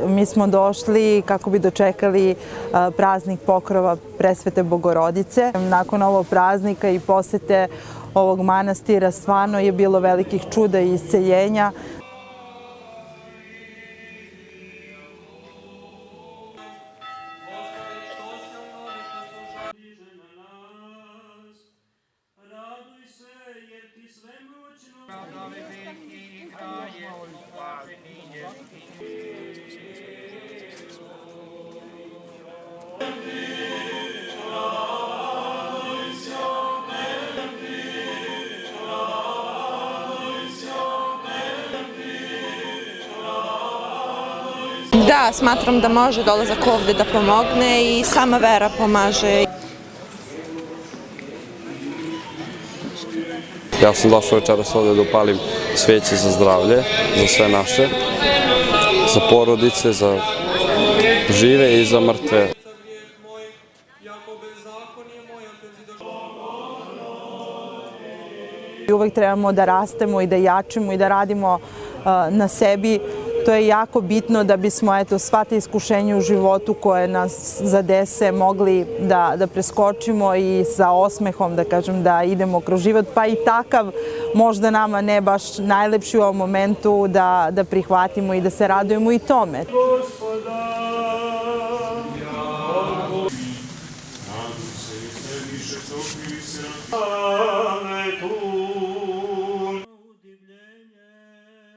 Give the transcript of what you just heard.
Mi smo došli kako bi dočekali praznik pokrova Presvete Bogorodice. Nakon ovog praznika i posete ovog manastira stvarno je bilo velikih čuda i isceljenja. Da, smatram da može dolazak ovde da pomogne i sama vera pomaže. Ja sam došao večeras ovde da upalim sveće za zdravlje, za sve naše, za porodice, za žive i za mrtve. Uvek trebamo da rastemo i da jačimo i da radimo na sebi. To je jako bitno da bismo sva te iskušenja u životu koje nas zadese mogli da preskočimo i sa osmehom, da kažem, da idemo kroz život, pa i takav možda nama ne baš najlepši u ovom momentu da prihvatimo i da se radujemo i tome.